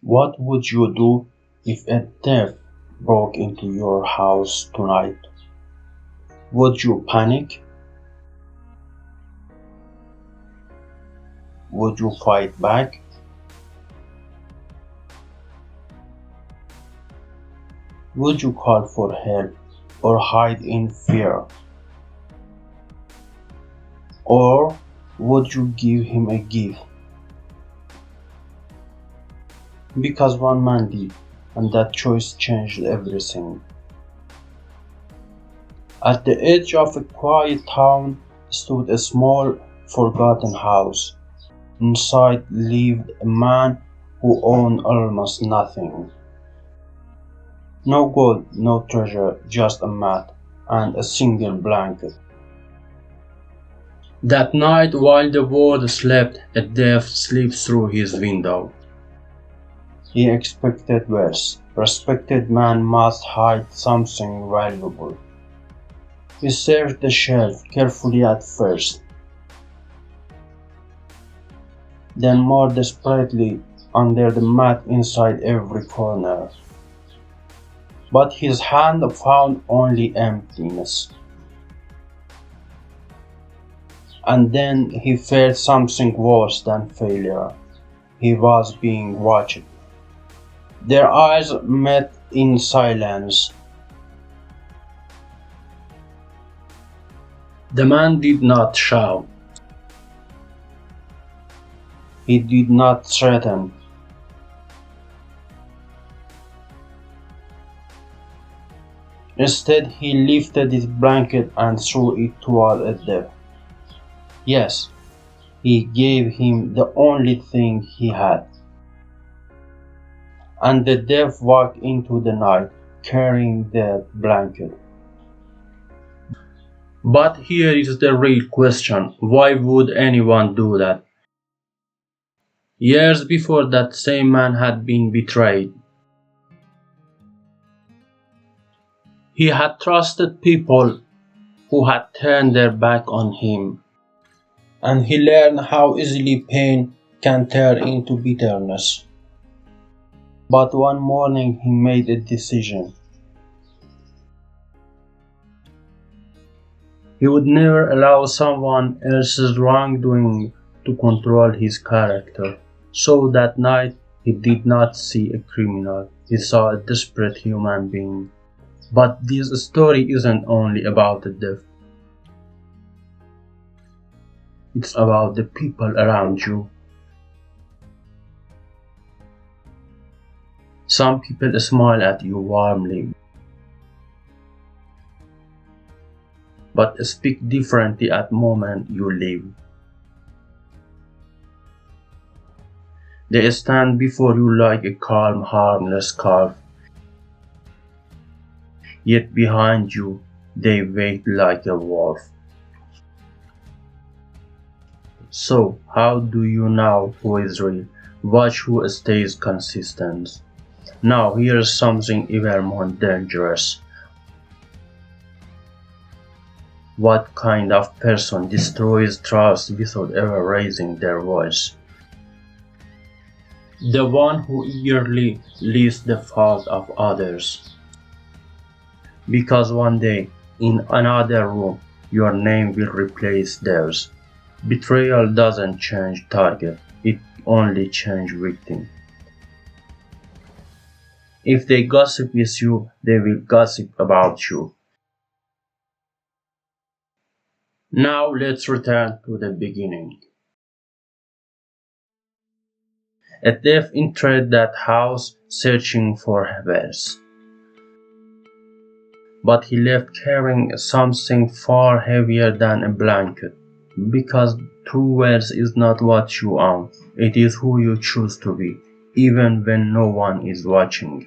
What would you do if a thief broke into your house tonight? Would you panic? Would you fight back? Would you call for help or hide in fear? Or would you give him a gift? Because one man did, and that choice changed everything. At the edge of a quiet town stood a small, forgotten house. Inside lived a man who owned almost nothing. No gold, no treasure, just a mat and a single blanket. That night, while the world slept, a thief slipped through his window. He expected worse. Respected man must hide something valuable. He searched the shelf carefully at first, then more desperately under the mat inside every corner. But his hand found only emptiness. And then he felt something worse than failure. He was being watched. Their eyes met in silence. The man did not shout. He did not threaten. Instead, he lifted his blanket and threw it toward a thief. Yes, he gave him the only thing he had. And the thief walked into the night, carrying that blanket. But here is the real question. Why would anyone do that? Years before, that same man had been betrayed. He had trusted people who had turned their back on him. And he learned how easily pain can turn into bitterness. But one morning he made a decision. He would never allow someone else's wrongdoing to control his character. So that night he did not see a criminal, he saw a desperate human being. But this story isn't only about the thief. It's about the people around you. Some people smile at you warmly, but speak differently at the moment you leave. They stand before you like a calm, harmless calf. Yet behind you, they wait like a wolf. So, how do you know who is real? Watch who stays consistent. Now, here's something even more dangerous. What kind of person destroys trust without ever raising their voice? The one who eagerly lists the fault of others. Because one day, in another room, your name will replace theirs. Betrayal doesn't change target, it only changes victim. If they gossip with you, they will gossip about you. Now let's return to the beginning. A thief entered that house searching for wealth. But he left carrying something far heavier than a blanket. Because true wealth is not what you own, it is who you choose to be, even when no one is watching.